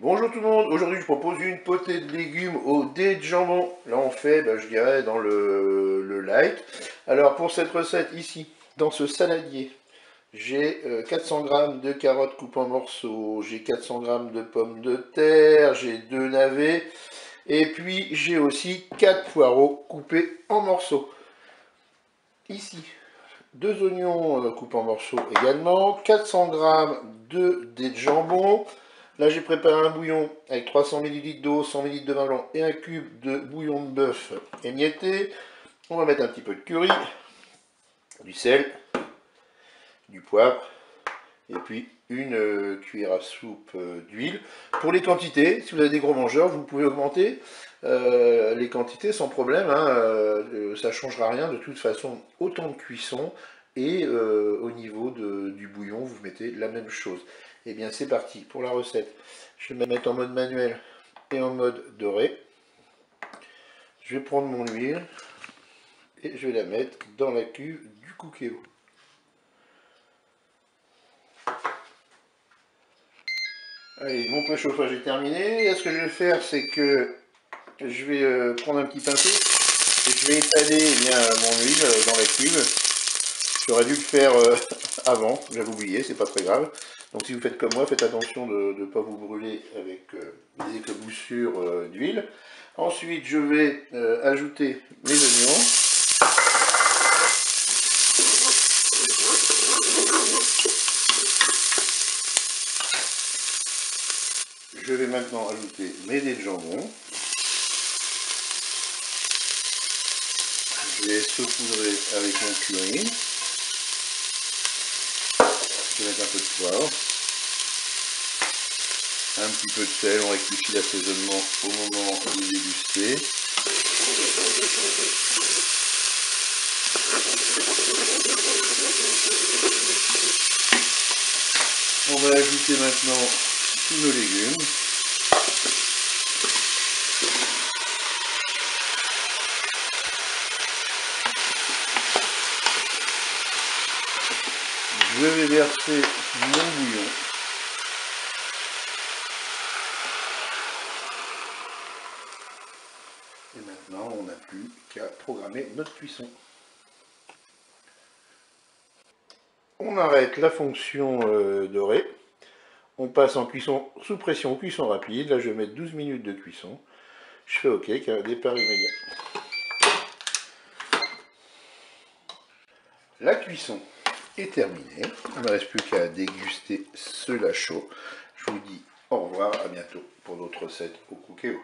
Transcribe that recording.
Bonjour tout le monde, aujourd'hui je propose une potée de légumes au dés de jambon. Là on fait, je dirais, dans le light. Alors pour cette recette ici, dans ce saladier, j'ai 400 g de carottes coupées en morceaux, j'ai 400 g de pommes de terre, j'ai 2 navets, et puis j'ai aussi 4 poireaux coupés en morceaux. Ici, 2 oignons coupés en morceaux également, 400 g de dés de jambon. Là, j'ai préparé un bouillon avec 300 ml d'eau, 100 ml de vin blanc et un cube de bouillon de bœuf émietté. On va mettre un petit peu de curry, du sel, du poivre et puis une cuillère à soupe d'huile. Pour les quantités, si vous avez des gros mangeurs, vous pouvez augmenter les quantités sans problème. Ça ne changera rien de toute façon. Autant de cuisson et au niveau du bouillon, vous mettez la même chose. Et bien c'est parti pour la recette. Je vais me mettre en mode manuel et en mode doré. Je vais prendre mon huile et je vais la mettre dans la cuve du Cookéo. Allez, mon préchauffage est terminé. Et ce que je vais faire, c'est que je vais prendre un petit pinceau et je vais étaler mon huile dans la cuve. J'aurais dû le faire avant, j'avais oublié, c'est pas très grave. Donc si vous faites comme moi, faites attention de ne pas vous brûler avec des éclaboussures d'huile. Ensuite, je vais ajouter mes oignons. Je vais maintenant ajouter mes dés de jambon. Je vais saupoudrer avec mon curry. Je vais mettre un peu de poivre. Un petit peu de sel, on rectifie l'assaisonnement au moment de déguster. On va ajouter maintenant tous nos légumes. Je vais verser mon bouillon. Et maintenant, on n'a plus qu'à programmer notre cuisson. On arrête la fonction dorée. On passe en cuisson sous pression, cuisson rapide. Là, je vais mettre 12 minutes de cuisson. Je fais OK, car départ immédiat. La cuisson est terminée. Il ne me reste plus qu'à déguster cela chaud. Je vous dis au revoir, à bientôt pour d'autres recettes au Cookéo.